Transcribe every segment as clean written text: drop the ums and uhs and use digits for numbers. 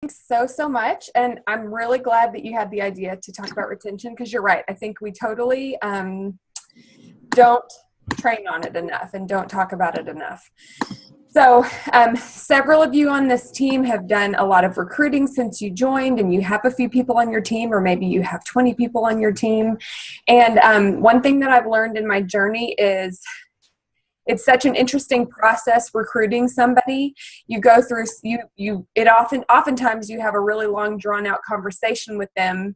Thanks so much. And I'm really glad that you had the idea to talk about retention because you're right. I think we totally don't train on it enough and don't talk about it enough. So, several of you on this team have done a lot of recruiting since you joined, and you have a few people on your team, or maybe you have 20 people on your team. And one thing that I've learned in my journey is it's such an interesting process recruiting somebody. You go through oftentimes you have a really long drawn out conversation with them,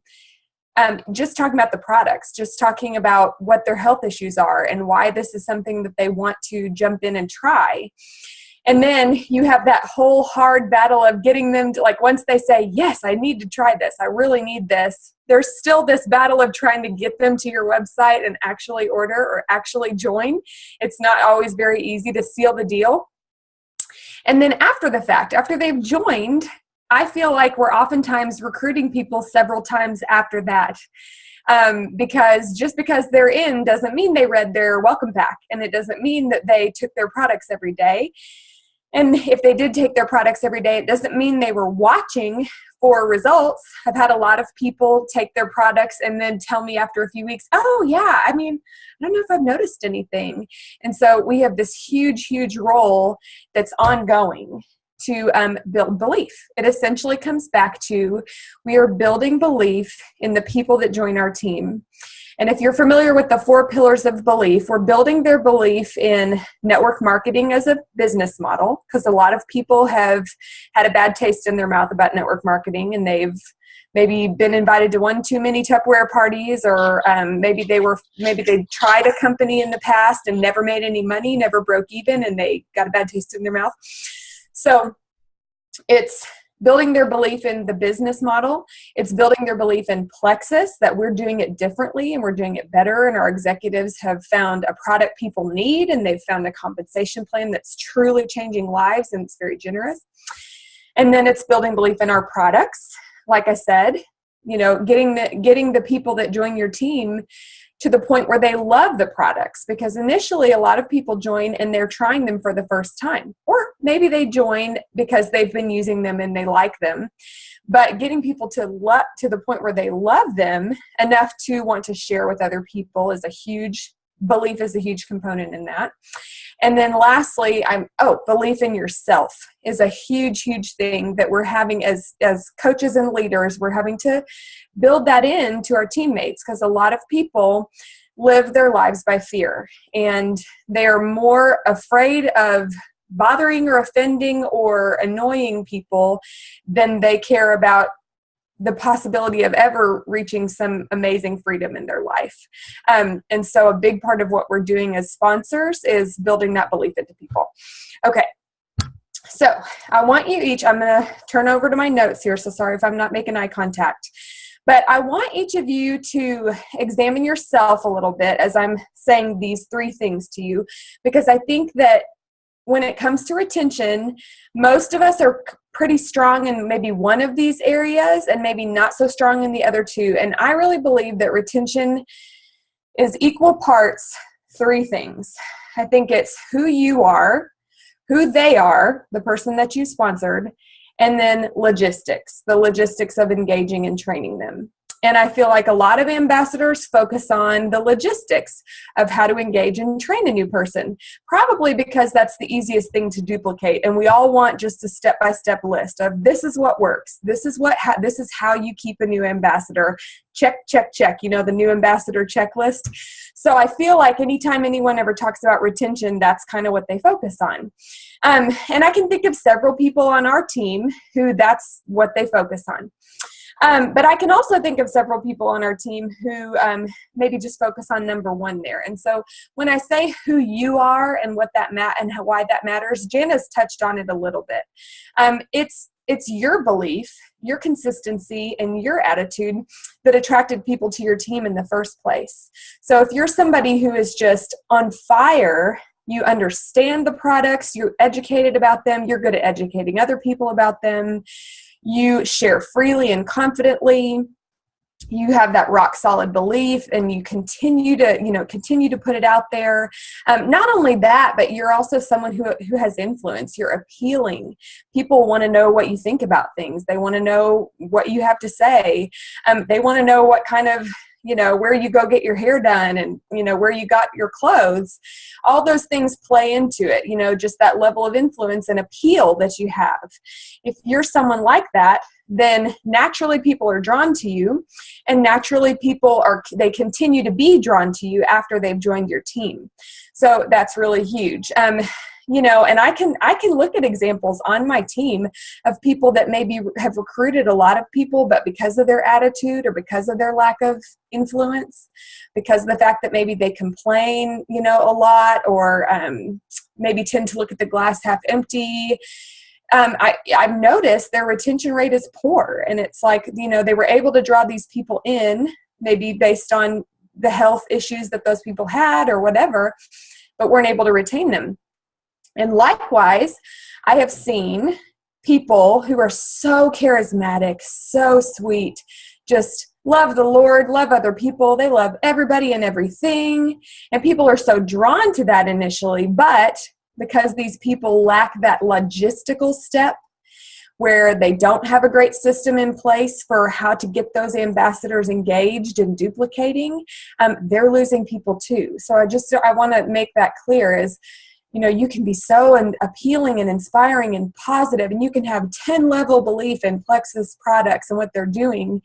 just talking about the products, just talking about what their health issues are and why this is something that they want to jump in and try. And then you have that whole hard battle of getting them to, like, once they say, yes, I need to try this, I really need this, there's still this battle of trying to get them to your website and actually order or actually join. It's not always very easy to seal the deal. And then after the fact, after they've joined, I feel like we're oftentimes recruiting people several times after that. Because just because they're in doesn't mean they read their welcome pack, and it doesn't mean that they took their products every day. And if they did take their products every day, it doesn't mean they were watching for results. I've had a lot of people take their products and then tell me after a few weeks, oh yeah, I don't know if I've noticed anything. And so we have this huge role that's ongoing to build belief. It essentially comes back to we are building belief in the people that join our team. And if you're familiar with the 4 pillars of belief, we're building their belief in network marketing as a business model, because a lot of people have had a bad taste in their mouth about network marketing, and they've maybe been invited to one too many Tupperware parties, or maybe they tried a company in the past and never made any money, never broke even, and they got a bad taste in their mouth. So it's building their belief in the business model. It's building their belief in Plexus, that we're doing it differently and we're doing it better. And our executives have found a product people need, and they've found a compensation plan that's truly changing lives, and it's very generous. And then it's building belief in our products. Like I said, getting the people that join your team to the point where they love the products, because initially a lot of people join and they're trying them for the first time, or maybe they join because they've been using them and they like them. But getting people to the point where they love them enough to want to share with other people is a huge component in that. And then lastly, belief in yourself is a huge thing that we're having as coaches and leaders. We're having to build that in to our teammates, because a lot of people live their lives by fear, and they are more afraid of bothering or offending or annoying people than they care about the possibility of ever reaching some amazing freedom in their life. And so a big part of what we're doing as sponsors is building that belief into people. Okay. So I want you each, I'm going to turn over to my notes here, so sorry if I'm not making eye contact. But I want each of you to examine yourself a little bit as I'm saying these 3 things to you, because I think that when it comes to retention, most of us are pretty strong in maybe one of these areas and maybe not so strong in the other 2. And I really believe that retention is equal parts 3 things. I think it's who you are, who they are, the person that you sponsored, and then logistics, the logistics of engaging and training them. And I feel like a lot of ambassadors focus on the logistics of how to engage and train a new person, probably because that's the easiest thing to duplicate. And we all want just a step-by-step list of this is what works. This is how you keep a new ambassador. Check. The new ambassador checklist. So I feel like anytime anyone ever talks about retention, that's kind of what they focus on. And I can think of several people on our team who that's what they focus on. But I can also think of several people on our team who maybe just focus on number 1 there. And so when I say who you are and what that and why that matters, Jana's touched on it a little bit. It's your belief, your consistency, and your attitude that attracted people to your team in the first place. So if you're somebody who is just on fire, you understand the products, you're educated about them, you're good at educating other people about them, you share freely and confidently, you have that rock solid belief and you continue to put it out there. Not only that, but you're also someone who has influence. You're appealing. People want to know what you think about things. They want to know what you have to say. They want to know what kind of, where you go get your hair done and, where you got your clothes. All those things play into it, just that level of influence and appeal that you have. If you're someone like that, then naturally people are drawn to you, and naturally they continue to be drawn to you after they've joined your team. So that's really huge. And I can look at examples on my team of people that maybe have recruited a lot of people, but because of their attitude or because of their lack of influence, because of the fact that maybe they complain, a lot, or maybe tend to look at the glass half empty, I've noticed their retention rate is poor. And it's like, they were able to draw these people in, maybe based on the health issues that those people had or whatever, but weren't able to retain them. And likewise, I have seen people who are so charismatic, so sweet, just love the Lord, love other people. They love everybody and everything. And people are so drawn to that initially, but because these people lack that logistical step where they don't have a great system in place for how to get those ambassadors engaged and duplicating, they're losing people too. So I want to make that clear is, you can be so appealing and inspiring and positive, and you can have 10-level belief in Plexus products and what they're doing.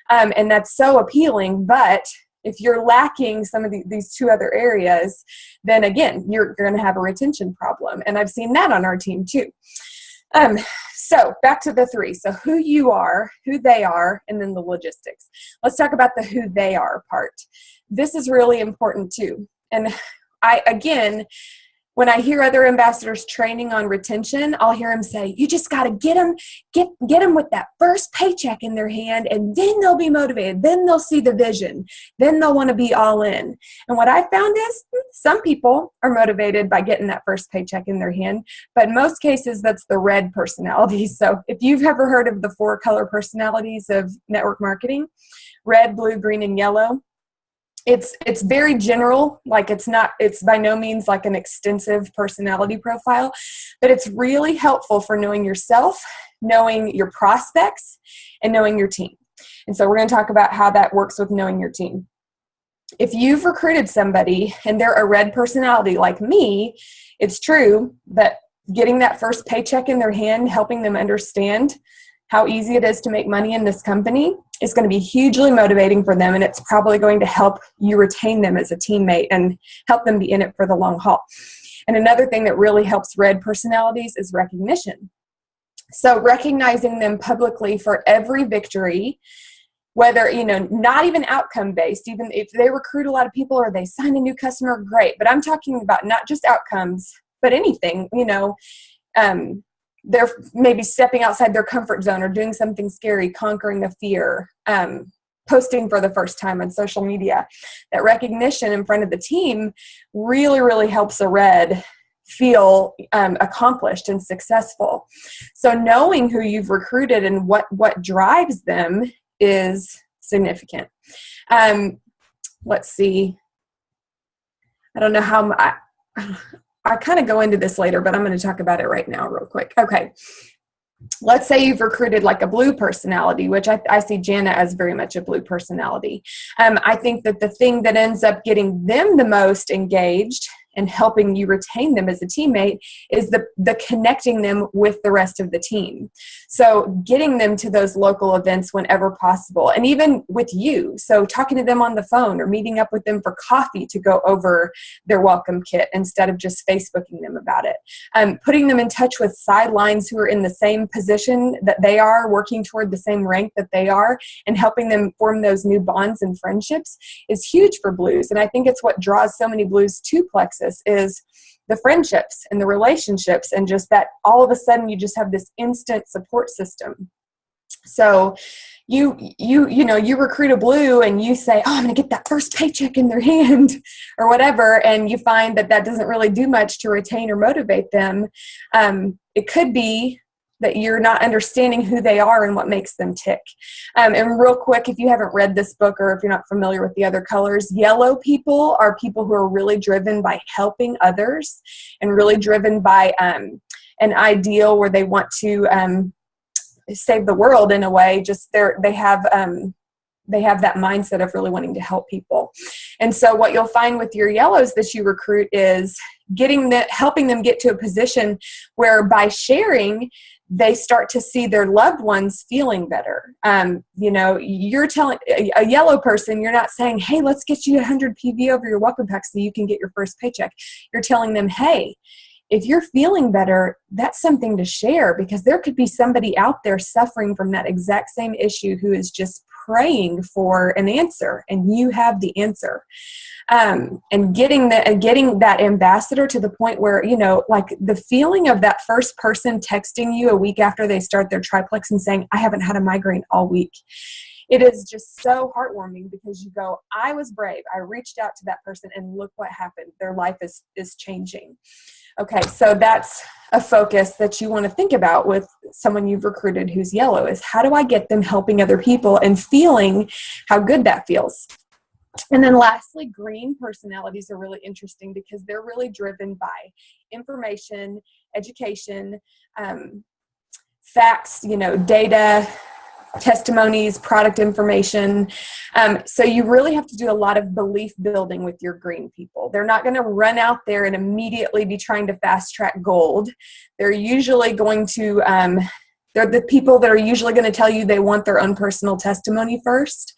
And that's so appealing, but if you're lacking some of these two other areas, then again, you're going to have a retention problem. And I've seen that on our team too. So back to the three. So who you are, who they are, and then the logistics. Let's talk about the who they are part. This is really important too. And when I hear other ambassadors training on retention, I'll hear them say, you just got to get them with that first paycheck in their hand, and then they'll be motivated. Then they'll see the vision. Then they'll want to be all in. And what I found is some people are motivated by getting that first paycheck in their hand, but in most cases, that's the red personality. So if you've ever heard of the 4 color personalities of network marketing, red, blue, green, and yellow, it's very general, like it's by no means like an extensive personality profile, but it's really helpful for knowing yourself, knowing your prospects, and knowing your team. And so we're going to talk about how that works with knowing your team. If you've recruited somebody and they're a red personality like me, it's true that getting that first paycheck in their hand, helping them understand how easy it is to make money in this company is going to be hugely motivating for them, and it's probably going to help you retain them as a teammate and help them be in it for the long haul. And another thing that really helps red personalities is recognition. So recognizing them publicly for every victory, whether, not even outcome based, even if they recruit a lot of people or they sign a new customer, great. But I'm talking about not just outcomes, but anything, they're maybe stepping outside their comfort zone or doing something scary, conquering a fear, posting for the first time on social media. That recognition in front of the team really, really helps a red feel accomplished and successful. So knowing who you've recruited and what drives them is significant. Let's see. I don't know how I kind of go into this later, but I'm going to talk about it right now real quick. Okay. Let's say you've recruited like a blue personality, which I see Jana as very much a blue personality. I think that the thing that ends up getting them the most engaged and helping you retain them as a teammate is the connecting them with the rest of the team. So getting them to those local events whenever possible, and even with you. So talking to them on the phone or meeting up with them for coffee to go over their welcome kit instead of just Facebooking them about it. Putting them in touch with sidelines who are in the same position that they are, working toward the same rank that they are, and helping them form those new bonds and friendships is huge for blues. And I think it's what draws so many blues to Plexus is the friendships and the relationships, and just that all of a sudden you just have this instant support system. So you recruit a blue and you say, oh, I'm going to get that first paycheck in their hand or whatever, and you find that doesn't really do much to retain or motivate them. It could be that you're not understanding who they are and what makes them tick. And real quick, if you haven't read this book or if you're not familiar with the other colors, yellow people are people who are really driven by helping others and really driven by an ideal where they want to save the world in a way. Just they have that mindset of really wanting to help people. And so what you'll find with your yellows that you recruit is helping them get to a position where by sharing, they start to see their loved ones feeling better. You're telling a yellow person, you're not saying, hey, let's get you 100 PV over your welcome pack so you can get your first paycheck. You're telling them, hey, if you're feeling better, that's something to share, because there could be somebody out there suffering from that exact same issue who is just praying for an answer, and you have the answer. And getting that ambassador to the point where, like the feeling of that first person texting you a week after they start their triplex and saying, I haven't had a migraine all week. It is just so heartwarming, because you go, I was brave. I reached out to that person and look what happened. Their life is changing. Okay, so that's a focus that you want to think about with someone you've recruited who's yellow, is how do I get them helping other people and feeling how good that feels? And then lastly, green personalities are really interesting because they're really driven by information, education, facts, data, testimonies, product information. So you really have to do a lot of belief building with your green people. They're not going to run out there and immediately be trying to fast track gold. They're usually going to, they're the people that are usually going to tell you they want their own personal testimony first,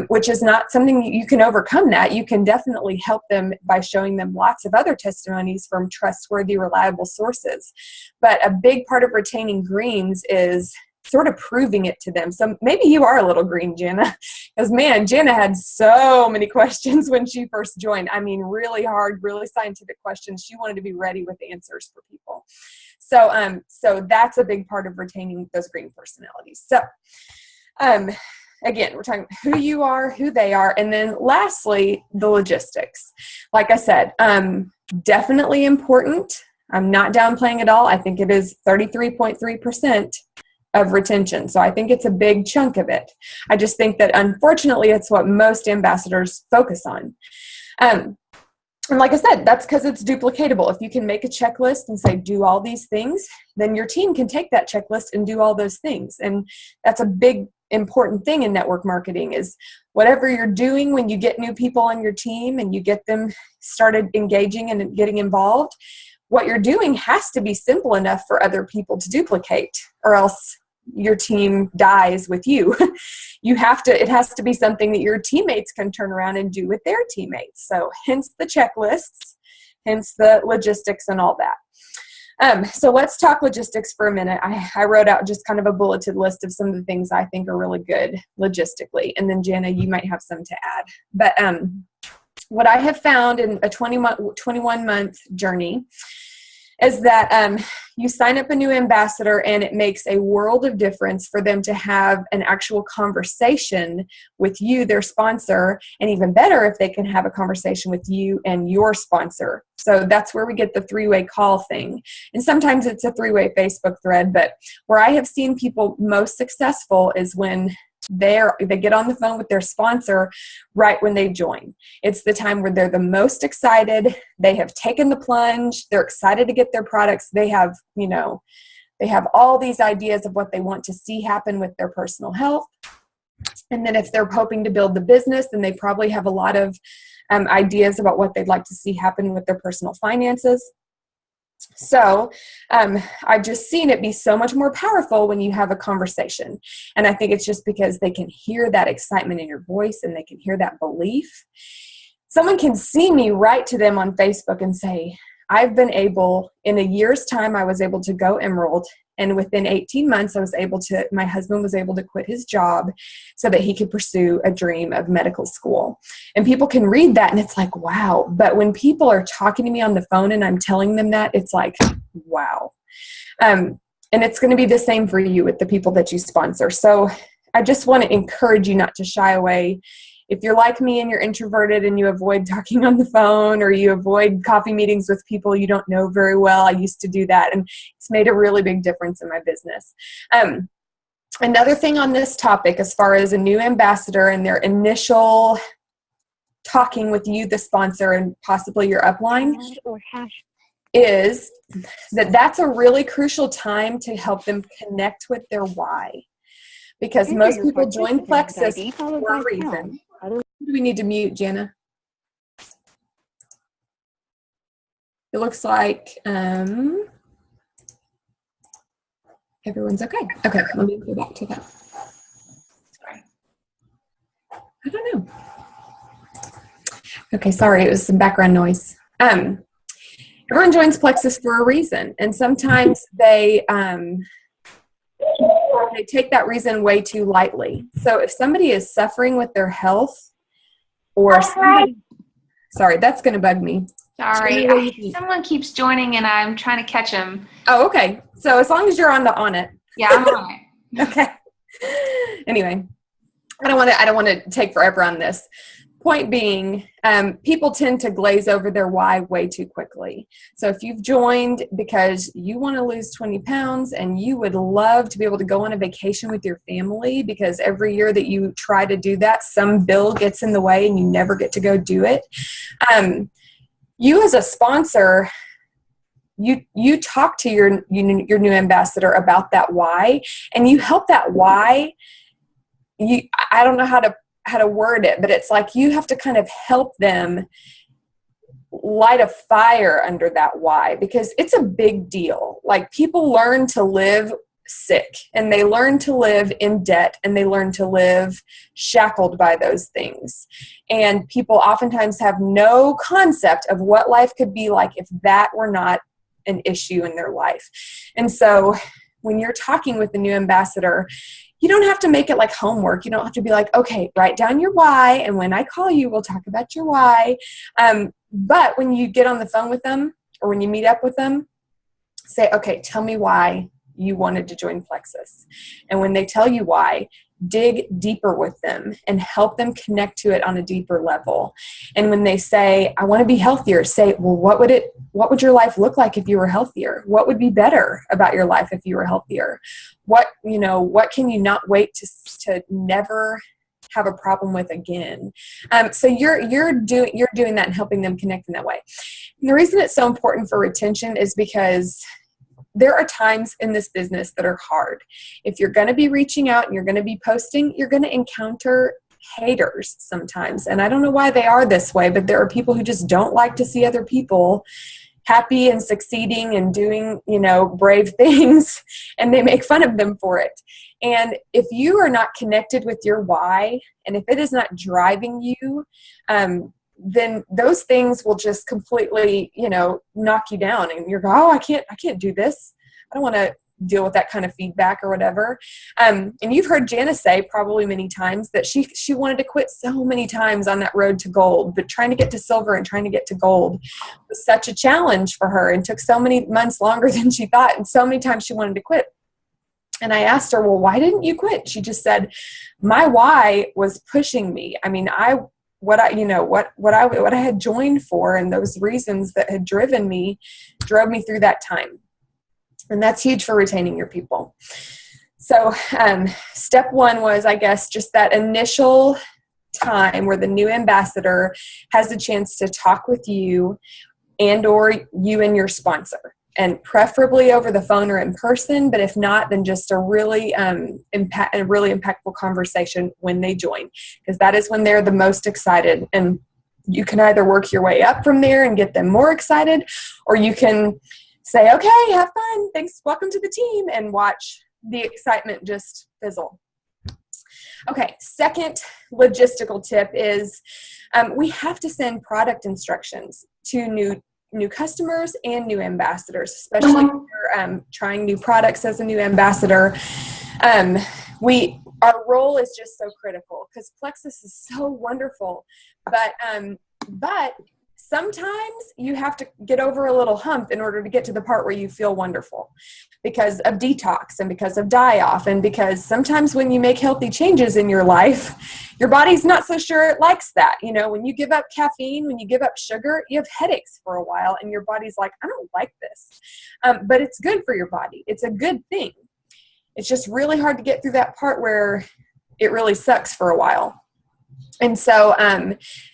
which is not something you can overcome that. You can definitely help them by showing them lots of other testimonies from trustworthy, reliable sources. But a big part of retaining greens is sort of proving it to them. So maybe you are a little green, Jana, because man, Jana had so many questions when she first joined. I mean, really hard, really scientific questions. She wanted to be ready with answers for people. So that's a big part of retaining those green personalities. So, again, we're talking who you are, who they are, and then lastly, the logistics. Like I said, definitely important. I'm not downplaying at all. I think it is 33.3% of retention. So I think it's a big chunk of it. I just think that unfortunately it's what most ambassadors focus on. And like I said, that's because it's duplicatable. If you can make a checklist and say, do all these things, then your team can take that checklist and do all those things. And that's a big, important thing in network marketing is whatever you're doing when you get new people on your team and you get them started engaging and getting involved, what you're doing has to be simple enough for other people to duplicate, or else your team dies with you. It has to be something that your teammates can turn around and do with their teammates. So hence the checklists, hence the logistics and all that. So let's talk logistics for a minute. I wrote out just kind of a bulleted list of some of the things I think are really good logistically. And then Jana, you might have some to add. But what I have found in a 21-month journey is that you sign up a new ambassador and it makes a world of difference for them to have an actual conversation with you, their sponsor, and even better if they can have a conversation with you and your sponsor. So that's where we get the three-way call thing. And sometimes it's a three-way Facebook thread, but where I have seen people most successful is when they get on the phone with their sponsor right when they join. It's the time where they're the most excited. They have taken the plunge. They're excited to get their products. They have all these ideas of what they want to see happen with their personal health. And then if they're hoping to build the business, then they probably have a lot of ideas about what they'd like to see happen with their personal finances. So I've just seen it be so much more powerful when you have a conversation. And I think it's just because they can hear that excitement in your voice and they can hear that belief. Someone can see me write to them on Facebook and say, I've been able, in a year's time, I was able to go Emerald. And within 18 months, my husband was able to quit his job so that he could pursue a dream of medical school. And people can read that and it's like, wow. But when people are talking to me on the phone and I'm telling them that, it's like, wow. And it's going to be the same for you with the people that you sponsor. So I just want to encourage you not to shy away If you're like me and you're introverted and you avoid talking on the phone, or you avoid coffee meetings with people you don't know very well, I used to do that, and it's made a really big difference in my business. Another thing on this topic, as far as a new ambassador and their initial talking with you, the sponsor, and possibly your upline, is that that's a really crucial time to help them connect with their why. Because most people join Plexus for a reason. Do we need to mute, Jana? It looks like everyone's okay. Okay, let me go back to that. Sorry. I don't know. Okay, sorry, it was some background noise. Everyone joins Plexus for a reason, and sometimes they take that reason way too lightly. So if somebody is suffering with their health, or somebody, sorry, that's going to bug me. Sorry, someone keeps joining and I'm trying to catch them. Oh, okay. So as long as you're on it. Yeah, I'm on it. Okay. Anyway, I don't want to take forever on this. Point being, people tend to glaze over their why way too quickly. So if you've joined because you want to lose 20 pounds and you would love to be able to go on a vacation with your family, because every year that you try to do that, some bill gets in the way and you never get to go do it. You as a sponsor, you talk to your new ambassador about that why, and you help that why. I don't know how to word it, but it's like you have to kind of help them light a fire under that why, because it's a big deal. Like, people learn to live sick, and they learn to live in debt, and they learn to live shackled by those things. And people oftentimes have no concept of what life could be like if that were not an issue in their life. And so when you're talking with the new ambassador, you don't have to make it like homework. You don't have to be like, okay, write down your why, and when I call you, we'll talk about your why. But when you get on the phone with them, or when you meet up with them, say, okay, tell me why you wanted to join Plexus. And when they tell you why, dig deeper with them and help them connect to it on a deeper level. And when they say, I want to be healthier, say, well, what would your life look like if you were healthier? What would be better about your life if you were healthier? What can you not wait to never have a problem with again? So you're doing that and helping them connect in that way. And the reason it's so important for retention is because there are times in this business that are hard. If you're going to be reaching out and you're going to be posting, you're going to encounter haters sometimes. And I don't know why they are this way, but there are people who just don't like to see other people happy and succeeding and doing, brave things, and they make fun of them for it. And if you are not connected with your why, and if it is not driving you, then those things will just completely, knock you down, and you're going, oh, I can't do this. I don't want to deal with that kind of feedback or whatever. And you've heard Jana say probably many times that she wanted to quit so many times on that road to gold, but trying to get to silver and trying to get to gold was such a challenge for her and took so many months longer than she thought. And so many times she wanted to quit. And I asked her, well, why didn't you quit? She just said, my why was pushing me. I mean, what I had joined for, and those reasons that had drove me through that time. And that's huge for retaining your people. So step one was, I guess, just that initial time where the new ambassador has a chance to talk with you and or you and your sponsor, and preferably over the phone or in person. But if not, then just a really impactful conversation when they join, because that is when they're the most excited. And you can either work your way up from there and get them more excited, or you can say, okay, have fun, thanks, welcome to the team, and watch the excitement just fizzle. Okay, second logistical tip is we have to send product instructions to new customers and new ambassadors, especially if you're trying new products as a new ambassador. Our role is just so critical, because Plexus is so wonderful, but sometimes you have to get over a little hump in order to get to the part where you feel wonderful, because of detox and because of die-off, and because sometimes when you make healthy changes in your life, your body's not so sure it likes that. You know, when you give up caffeine, when you give up sugar, you have headaches for a while, and your body's like, I don't like this. But it's good for your body. It's a good thing. It's just really hard to get through that part where it really sucks for a while. And so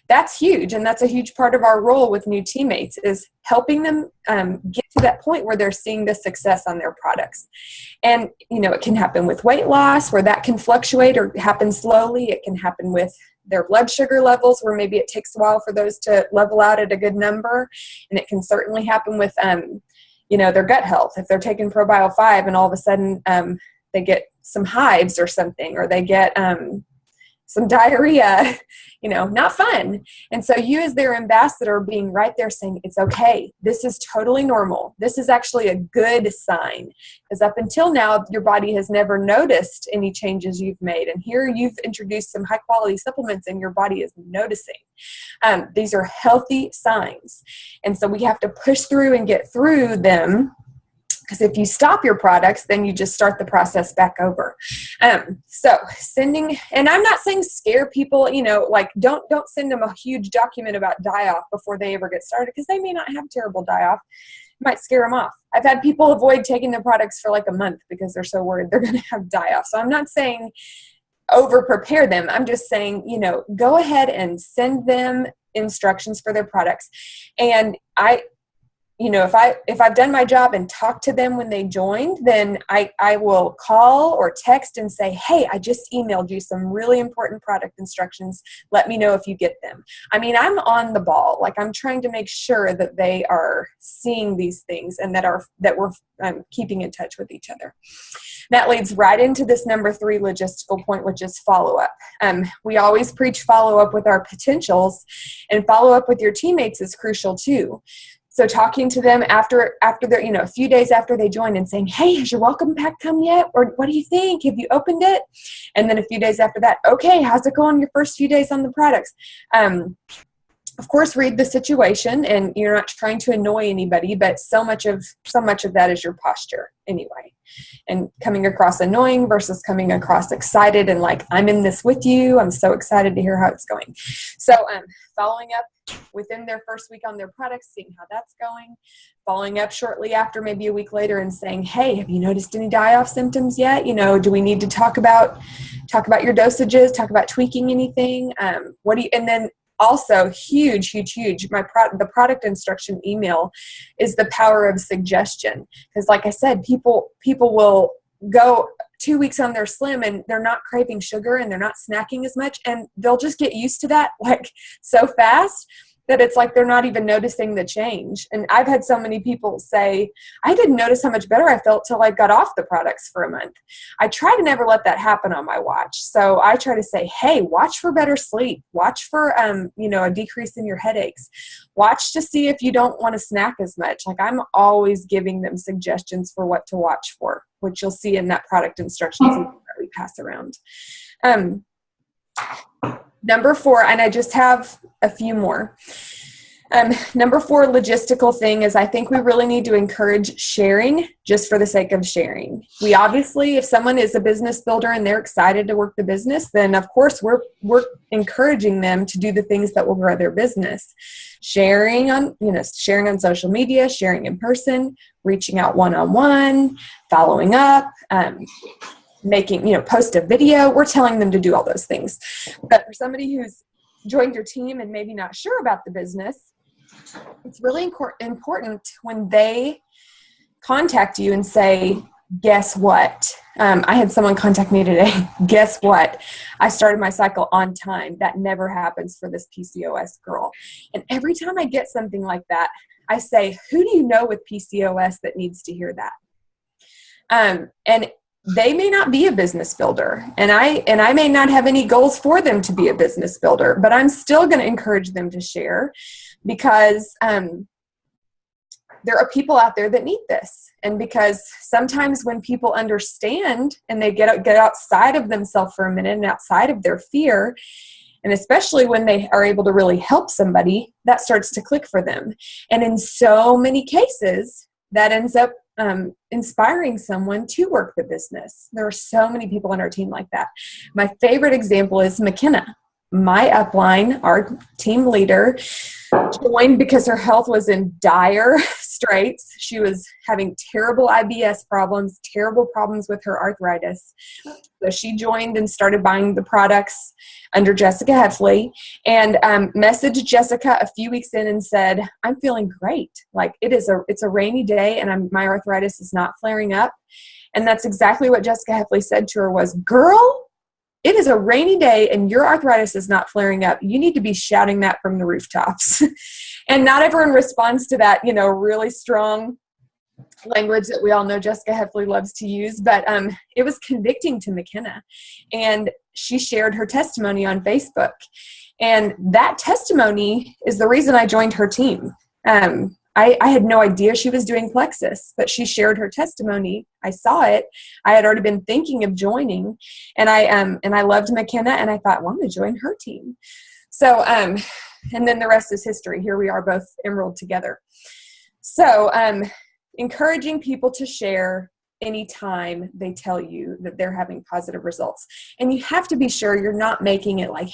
that's huge. And that's a huge part of our role with new teammates, is helping them get to that point where they're seeing the success on their products. And, you know, it can happen with weight loss, where that can fluctuate or happen slowly. It can happen with their blood sugar levels, where maybe it takes a while for those to level out at a good number. And it can certainly happen with, you know, their gut health. If they're taking ProBio 5 and all of a sudden they get some hives or something, or they get some diarrhea, you know, not fun. And so you, as their ambassador, being right there saying, it's okay. This is totally normal. This is actually a good sign, because up until now, your body has never noticed any changes you've made. And here you've introduced some high quality supplements and your body is noticing. These are healthy signs. And so we have to push through and get through them, because if you stop your products, then you just start the process back over. So sending, and I'm not saying scare people, you know, like don't send them a huge document about die-off before they ever get started, because they may not have terrible die-off. It might scare them off. I've had people avoid taking their products for like a month because they're so worried they're going to have die-off. So I'm not saying over prepare them. I'm just saying, you know, go ahead and send them instructions for their products. And you know, if I've done my job and talked to them when they joined, then I will call or text and say, hey, I just emailed you some really important product instructions. Let me know if you get them. I mean, I'm on the ball. Like, I'm trying to make sure that they are seeing these things and that we're keeping in touch with each other. That leads right into this number 3 logistical point, which is follow-up. We always preach follow-up with our potentials, and follow-up with your teammates is crucial too. So talking to them after they're, you know, a few days after they join and saying, hey, has your welcome pack come yet? Or what do you think? Have you opened it? And then a few days after that, okay, how's it going your first few days on the products? Of course, read the situation, and you're not trying to annoy anybody, but so much of that is your posture anyway. And coming across annoying versus coming across excited and like, I'm in this with you. I'm so excited to hear how it's going. So following up within their first week on their products, seeing how that's going, following up shortly after, maybe a week later, and saying, hey, have you noticed any die-off symptoms yet? You know, do we need to talk about your dosages, talk about tweaking anything? And then also huge, the product instruction email is the power of suggestion. Because like I said, people will go 2 weeks on their slim and they're not craving sugar and they're not snacking as much, and they'll just get used to that like so fast that it's like they're not even noticing the change. And I've had so many people say, I didn't notice how much better I felt till I got off the products for a month. I try to never let that happen on my watch. So I try to say, hey, watch for better sleep. Watch for, a decrease in your headaches. Watch to see if you don't want to snack as much. Like, I'm always giving them suggestions for what to watch for, which you'll see in that product instructions that we pass around. Number 4, and I just have a few more. Number 4 logistical thing is, I think we really need to encourage sharing just for the sake of sharing. We obviously, if someone is a business builder and they're excited to work the business, then of course we're encouraging them to do the things that will grow their business. Sharing on social media, sharing in person, reaching out one-on-one, following up, post a video. We're telling them to do all those things. But for somebody who's joined your team and maybe not sure about the business, it's really important when they contact you and say, guess what? I had someone contact me today. Guess what? I started my cycle on time. That never happens for this PCOS girl. And every time I get something like that, I say, who do you know with PCOS that needs to hear that? And they may not be a business builder, and I may not have any goals for them to be a business builder, but I'm still going to encourage them to share, because there are people out there that need this. And because sometimes when people understand and they get outside of themselves for a minute and outside of their fear, And especially when they are able to really help somebody, that starts to click for them. And in so many cases, that ends up inspiring someone to work the business. There are so many people on our team like that. My favorite example is McKenna. My upline, our team leader, joined because her health was in dire straits. She was having terrible IBS problems, terrible problems with her arthritis. So she joined and started buying the products under Jessica Heffley, and messaged Jessica a few weeks in and said, I'm feeling great. Like it's a rainy day and my arthritis is not flaring up. And that's exactly what Jessica Heffley said to her was, girl, it is a rainy day and your arthritis is not flaring up. You need to be shouting that from the rooftops. And not everyone responds to that, really strong language that we all know Jessica Heffley loves to use. But it was convicting to McKenna. And she shared her testimony on Facebook. And that testimony is the reason I joined her team. I had no idea she was doing Plexus, but she shared her testimony. I saw it. I had already been thinking of joining, and I loved McKenna, and I thought, well, I'm going to join her team. So, and then the rest is history. Here we are, both Emerald together. So, encouraging people to share anytime they tell you that they're having positive results, and you have to be sure you're not making it like,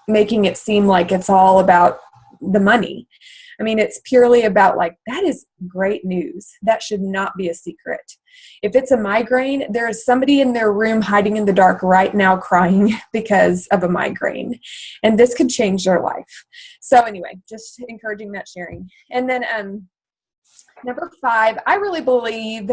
making it seem like it's all about the money. I mean, it's purely about like, that is great news. That should not be a secret. If it's a migraine, there is somebody in their room hiding in the dark right now crying because of a migraine. And this could change their life. So anyway, just encouraging that sharing. And then number 5, I really believe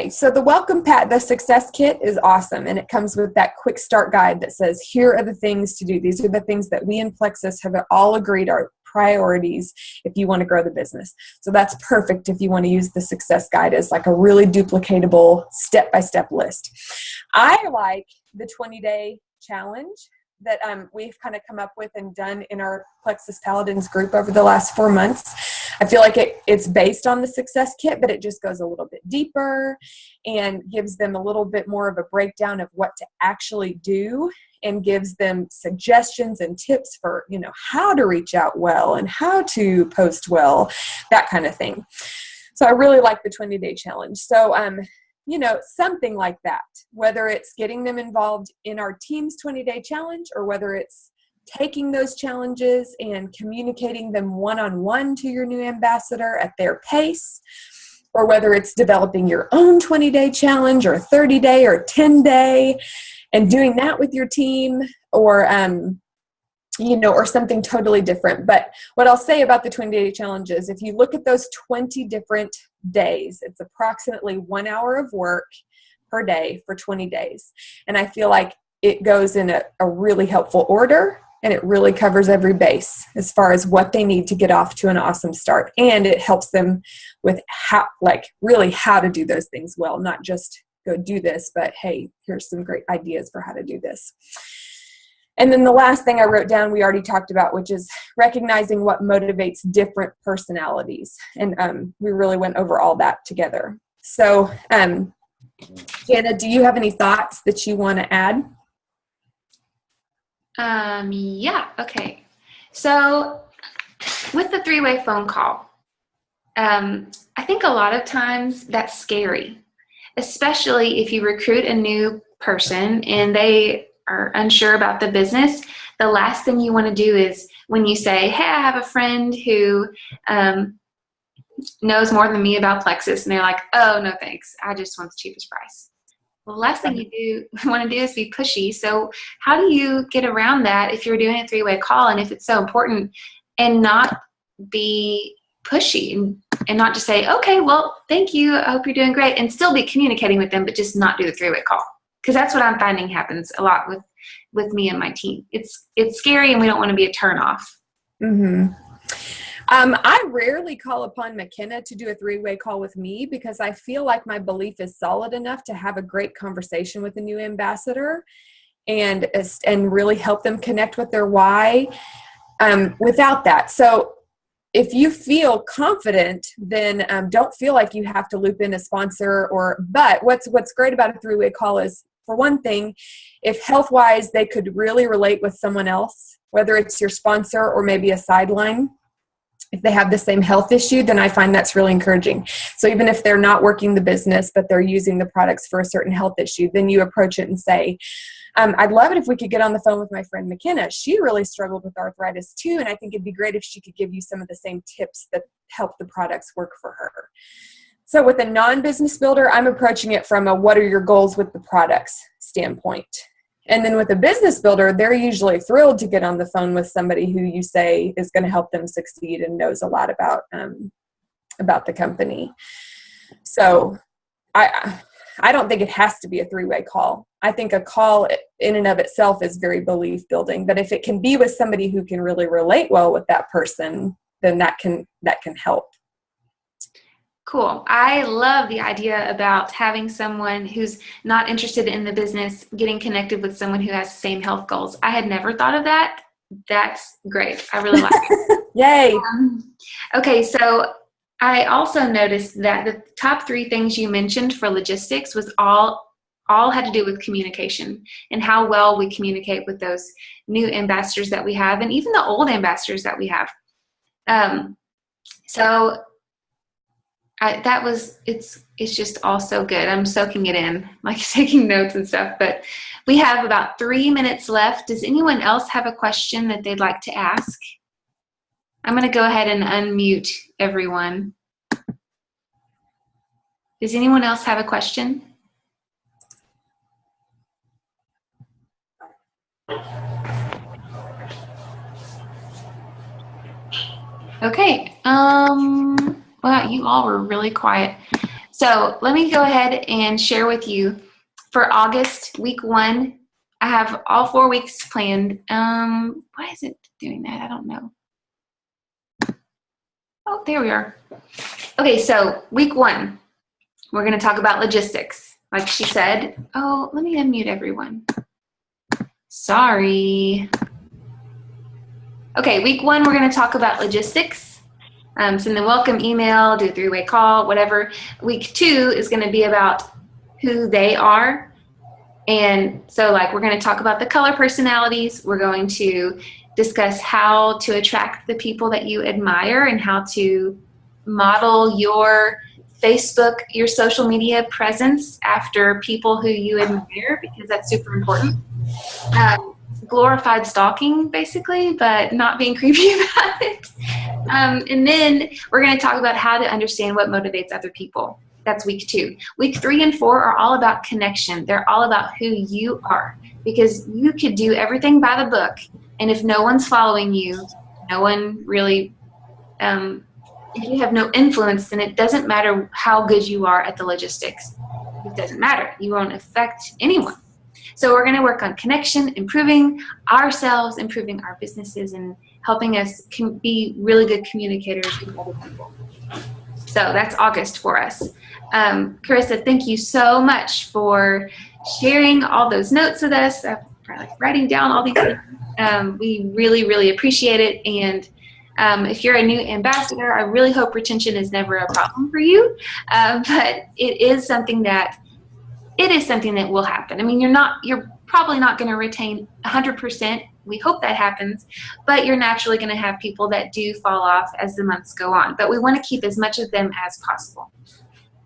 so the welcome pack, the success kit is awesome. And it comes with that quick start guide that says, here are the things to do. These are the things that we in Plexus have all agreed are priorities if you want to grow the business. So that's perfect if you want to use the success guide as like a really duplicatable step-by-step list. I like the 20-day challenge that we've kind of come up with and done in our Plexus Paladins group over the last 4 months. I feel like it's based on the success kit, but it just goes a little bit deeper and gives them a little bit more of a breakdown of what to actually do, and gives them suggestions and tips for, how to reach out well and how to post well, that kind of thing. So I really like the 20-day challenge. So, something like that, whether it's getting them involved in our team's 20-day challenge, or whether it's taking those challenges and communicating them one-on-one to your new ambassador at their pace, or whether it's developing your own 20-day challenge or 30-day or 10-day and doing that with your team, or or something totally different. But what I'll say about the 20-day challenge is, if you look at those 20 different days, it's approximately 1 hour of work per day for 20 days. And I feel like it goes in a really helpful order, and it really covers every base as far as what they need to get off to an awesome start. And it helps them with how to do those things well, not just go do this, but hey, here's some great ideas for how to do this. And then the last thing I wrote down, we already talked about, which is recognizing what motivates different personalities. And we really went over all that together. So, Jana, do you have any thoughts that you want to add? Yeah, okay. So with the 3-way phone call, I think a lot of times that's scary, especially if you recruit a new person and they are unsure about the business. The last thing you want to do is when you say, hey, I have a friend who knows more than me about Plexus, and they're like, oh, no thanks, I just want the cheapest price. Well, the last thing you want to do is be pushy. So how do you get around that if you're doing a 3-way call and if it's so important, and not be pushy and not just say, okay, well, thank you, I hope you're doing great, and still be communicating with them, but just not do the 3-way call? Because that's what I'm finding happens a lot with me and my team. It's scary, and we don't want to be a turnoff. Mm-hmm. I rarely call upon McKenna to do a 3-way call with me, because I feel like my belief is solid enough to have a great conversation with a new ambassador and really help them connect with their why without that. So if you feel confident, then don't feel like you have to loop in a sponsor. But what's great about a 3-way call is for one thing, if health-wise they could really relate with someone else, whether it's your sponsor or maybe a sideline, if they have the same health issue, then I find that's really encouraging. So even if they're not working the business, but they're using the products for a certain health issue, then you approach it and say, I'd love it if we could get on the phone with my friend McKenna. She really struggled with arthritis too, and I think it'd be great if she could give you some of the same tips that help the products work for her. So with a non-business builder, I'm approaching it from a what are your goals with the products standpoint. And then with a business builder, they're usually thrilled to get on the phone with somebody who you say is going to help them succeed and knows a lot about the company. So I don't think it has to be a three-way call. I think a call in and of itself is very belief building. But if it can be with somebody who can really relate well with that person, then that can help. Cool. I love the idea about having someone who's not interested in the business getting connected with someone who has the same health goals. I had never thought of that. That's great. I really like it. Yay. Okay, so I also noticed that the top 3 things you mentioned for logistics was all had to do with communication and how well we communicate with those new ambassadors that we have and even the old ambassadors that we have. It's just all so good. I'm soaking it in, like taking notes and stuff, but we have about 3 minutes left. Does anyone else have a question that they'd like to ask? I'm going to go ahead and unmute everyone. Does anyone else have a question? Okay. Wow, you all were really quiet. So let me go ahead and share with you for August, week 1. I have all 4 weeks planned. Why is it doing that? I don't know. Oh, there we are. Okay, so week 1, we're going to talk about logistics. Like she said, oh, let me unmute everyone. Sorry. Okay, week 1, we're going to talk about logistics. Send the welcome email, do a 3-way call, whatever. Week 2 is going to be about who they are. And so like we're going to talk about the color personalities. We're going to discuss how to attract the people that you admire and how to model your Facebook, your social media presence after people who you admire, because that's super important. Glorified stalking, basically, but not being creepy about it. And then we're going to talk about how to understand what motivates other people. That's week 2. Week 3 and 4 are all about connection. They're all about who you are, because you could do everything by the book, and if no one's following you, no one really, if you have no influence, then it doesn't matter how good you are at the logistics. It doesn't matter. You won't affect anyone. So we're going to work on connection, improving ourselves, improving our businesses, and helping us be really good communicators with other people. So that's August for us. Carissa, thank you so much for sharing all those notes with us, for writing down all these things. We really, really appreciate it. And if you're a new ambassador, I really hope retention is never a problem for you. But it is something that will happen. I mean, you're probably not going to retain 100%. We hope that happens, but you're naturally going to have people that do fall off as the months go on. But we want to keep as much of them as possible.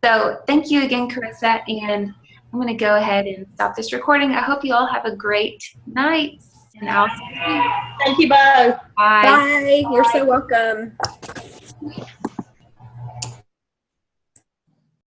So thank you again, Carissa, and I'm going to go ahead and stop this recording. I hope you all have a great night, and I'll see you. Thank you both. Bye. Bye. You're so welcome.